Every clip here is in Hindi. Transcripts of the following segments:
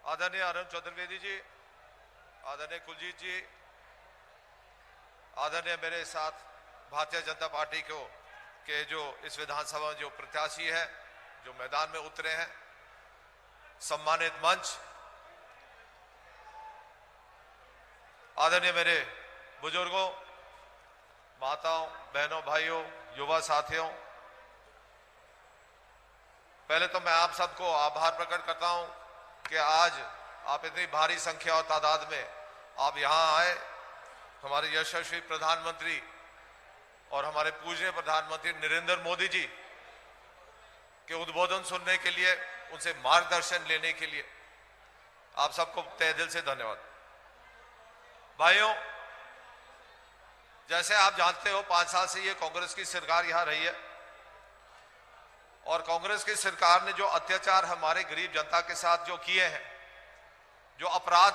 आदरणीय अरुण चतुर्वेदी जी, आदरणीय कुलजीत जी, आदरणीय मेरे साथ भारतीय जनता पार्टी के जो इस विधानसभा में जो प्रत्याशी है जो मैदान में उतरे हैं, सम्मानित मंच, आदरणीय मेरे बुजुर्गों, माताओं, बहनों, भाइयों, युवा साथियों, पहले तो मैं आप सबको आभार प्रकट करता हूं कि आज आप इतनी भारी संख्या और तादाद में आप यहां आए। हमारे यशस्वी प्रधानमंत्री और हमारे पूजनीय प्रधानमंत्री नरेंद्र मोदी जी के उद्बोधन सुनने के लिए, उनसे मार्गदर्शन लेने के लिए आप सबको तहे दिल से धन्यवाद। भाइयों, जैसे आप जानते हो 5 साल से ये कांग्रेस की सरकार यहां रही है और कांग्रेस की सरकार ने जो अत्याचार हमारे गरीब जनता के साथ जो किए हैं, जो अपराध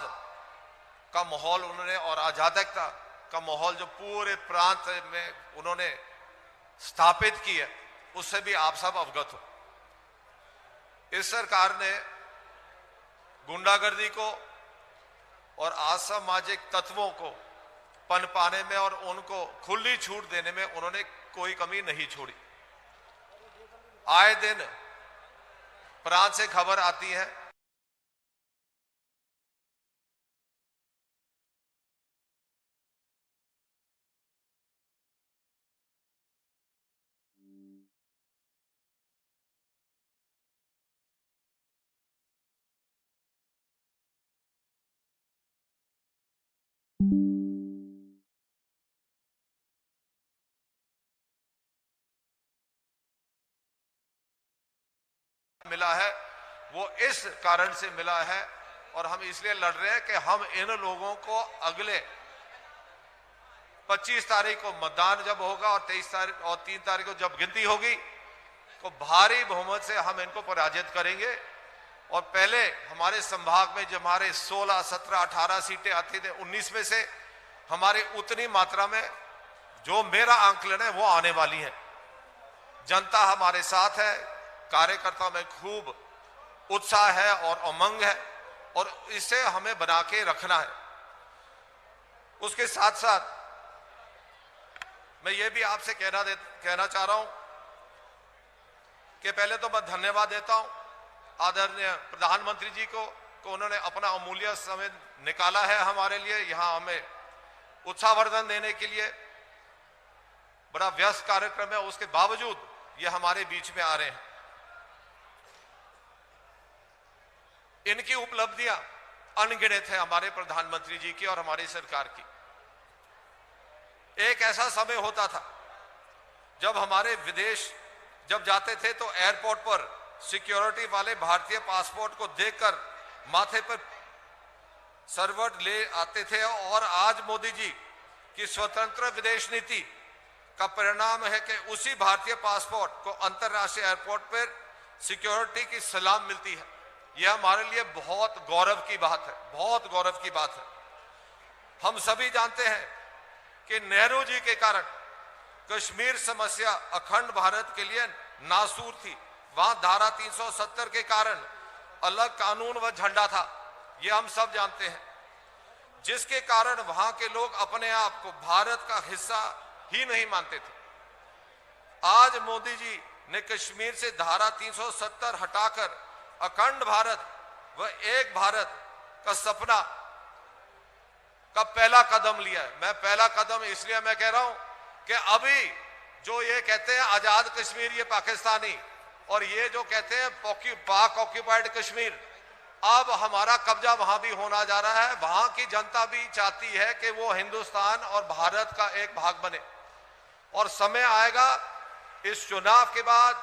का माहौल उन्होंने और अराजकता का माहौल जो पूरे प्रांत में उन्होंने स्थापित किया, उससे भी आप सब अवगत हो। इस सरकार ने गुंडागर्दी को और असामाजिक तत्वों को पनपाने में और उनको खुली छूट देने में उन्होंने कोई कमी नहीं छोड़ी। आए दिन प्रांत से खबर आती है मिला है, वो इस कारण से मिला है और हम इसलिए लड़ रहे हैं कि हम इन लोगों को अगले 25 तारीख को मतदान जब होगा और 23 तारीख और 3 तारीख को जब गिनती होगी तो भारी बहुमत से हम इनको पराजित करेंगे। और पहले हमारे संभाग में जब हमारे 16, 17, 18 सीटें आती थी, 19 में से हमारी उतनी मात्रा में जो मेरा आंकलन है वो आने वाली है। जनता हमारे साथ है, कार्यकर्ता में खूब उत्साह है और उमंग है और इसे हमें बना के रखना है। उसके साथ साथ मैं ये भी आपसे कहना चाह रहा हूं कि पहले तो मैं धन्यवाद देता हूं आदरणीय प्रधानमंत्री जी को उन्होंने अपना अमूल्य समय निकाला है हमारे लिए, यहां हमें उत्साहवर्धन देने के लिए। बड़ा व्यस्त कार्यक्रम है, उसके बावजूद ये हमारे बीच में आ रहे हैं। इनकी उपलब्धियां अनगिनत है हमारे प्रधानमंत्री जी की और हमारी सरकार की। एक ऐसा समय होता था जब हमारे विदेश जब जाते थे तो एयरपोर्ट पर सिक्योरिटी वाले भारतीय पासपोर्ट को देखकर माथे पर सरवट ले आते थे और आज मोदी जी की स्वतंत्र विदेश नीति का परिणाम है कि उसी भारतीय पासपोर्ट को अंतर्राष्ट्रीय एयरपोर्ट पर सिक्योरिटी की सलाम मिलती है। यह हमारे लिए बहुत गौरव की बात है, बहुत गौरव की बात है। हम सभी जानते हैं कि नेहरू जी के कारण कश्मीर समस्या अखंड भारत के लिए नासूर थी। वहां धारा 370 के कारण अलग कानून व झंडा था, यह हम सब जानते हैं, जिसके कारण वहां के लोग अपने आप को भारत का हिस्सा ही नहीं मानते थे। आज मोदी जी ने कश्मीर से धारा 370 हटाकर अखंड भारत व एक भारत का सपना का पहला कदम लिया है। मैं पहला कदम इसलिए मैं कह रहा हूं कि अभी जो ये कहते हैं आजाद कश्मीर, ये पाकिस्तानी, और ये जो कहते हैं पाक ऑक्यूपाइड कश्मीर, अब हमारा कब्जा वहां भी होना जा रहा है। वहां की जनता भी चाहती है कि वो हिंदुस्तान और भारत का एक भाग बने और समय आएगा इस चुनाव के बाद,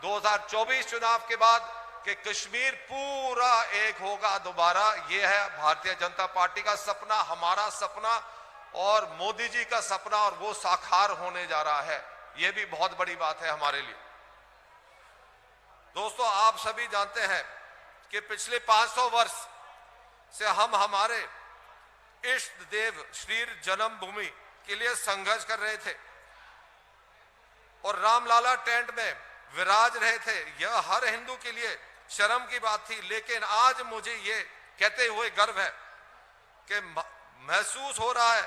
2024 चुनाव के बाद, कि कश्मीर पूरा एक होगा दोबारा। यह है भारतीय जनता पार्टी का सपना, हमारा सपना और मोदी जी का सपना, और वो साकार होने जा रहा है। यह भी बहुत बड़ी बात है हमारे लिए। दोस्तों, आप सभी जानते हैं कि पिछले 500 वर्ष से हम हमारे इष्ट देव श्री जन्मभूमि के लिए संघर्ष कर रहे थे और रामलाला टेंट में विराज रहे थे। यह हर हिंदू के लिए शर्म की बात थी, लेकिन आज मुझे ये कहते हुए गर्व है कि महसूस हो रहा है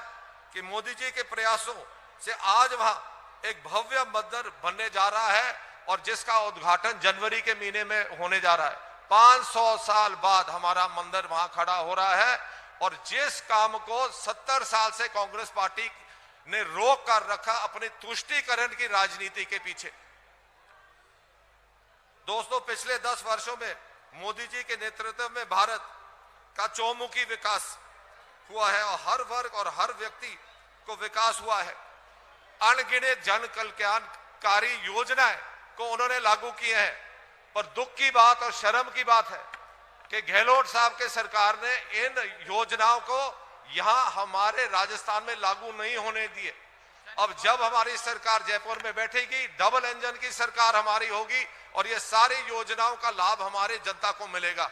कि मोदी जी के प्रयासों से आज वहां एक भव्य मंदिर बनने जा रहा है और जिसका उद्घाटन जनवरी के महीने में होने जा रहा है। 500 साल बाद हमारा मंदिर वहां खड़ा हो रहा है और जिस काम को 70 साल से कांग्रेस पार्टी ने रोक कर रखा अपनी तुष्टीकरण की राजनीति के पीछे। दोस्तों, पिछले 10 वर्षों में मोदी जी के नेतृत्व में भारत का चौमुखी विकास हुआ है और हर वर्ग और हर व्यक्ति को विकास हुआ है। अनगिनत जन कल्याणकारी योजनाएं को उन्होंने लागू किए हैं, पर दुख की बात और शर्म की बात है कि गहलोत साहब के सरकार ने इन योजनाओं को यहां हमारे राजस्थान में लागू नहीं होने दिए। अब जब हमारी सरकार जयपुर में बैठेगी, डबल इंजन की सरकार हमारी होगी और ये सारी योजनाओं का लाभ हमारे जनता को मिलेगा।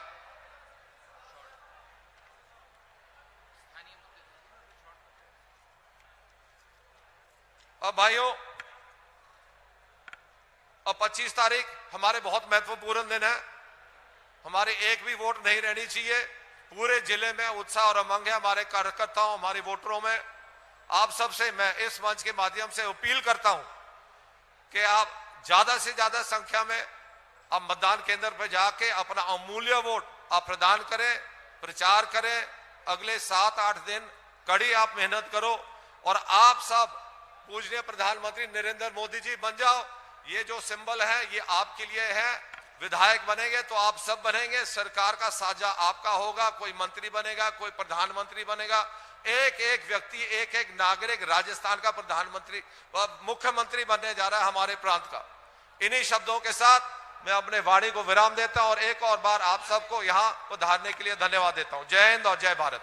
अब भाइयों, अब 25 तारीख हमारे बहुत महत्वपूर्ण दिन है। हमारे एक भी वोट नहीं रहनी चाहिए। पूरे जिले में उत्साह और उमंग है हमारे कार्यकर्ताओं, हमारे वोटरों में। आप सबसे मैं इस मंच के माध्यम से अपील करता हूं कि आप ज्यादा से ज्यादा संख्या में आप मतदान केंद्र पर जाके अपना अमूल्य वोट आप प्रदान करें, प्रचार करें। अगले 7-8 दिन कड़ी आप मेहनत करो और आप सब पूजनीय प्रधानमंत्री नरेंद्र मोदी जी बन जाओ। ये जो सिंबल है ये आपके लिए है। विधायक बनेंगे तो आप सब बनेंगे, सरकार का साझा आपका होगा। कोई मंत्री बनेगा, कोई प्रधानमंत्री बनेगा। एक एक व्यक्ति, एक एक नागरिक राजस्थान का प्रधानमंत्री व मुख्यमंत्री बनने जा रहा है हमारे प्रांत का। इन्हीं शब्दों के साथ मैं अपने वाणी को विराम देता हूं और एक और बार आप सबको यहां पधारने के लिए धन्यवाद देता हूं। जय हिंद और जय भारत।